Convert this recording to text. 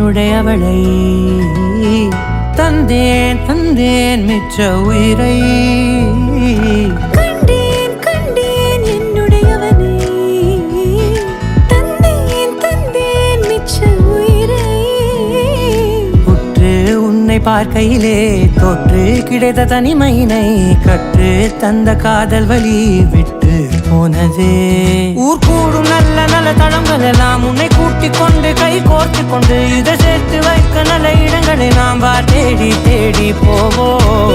என்னுடையவளை தந்தேன் தந்தேன் மிச்ச உயிரை கண்டேன் கண்டேன் என்னுடையவனை தந்தேன் தந்தேன் மிச்ச உயிரை உற்று உன்னை பார்க்கையிலே தொற்று கிடைத்த தனிமையினை கற்று தந்த காதல் வழி விட்டு போனதே ஊர் கூடும் நல்ல நல்ல தளங்கள் எல்லாம் உன்னை கூட்டிக் கொண்டு கை கோர்த்து கொண்டு இதை சேர்த்து வைக்க நல்ல இடங்களை நாம் தேடி தேடி போவோம்.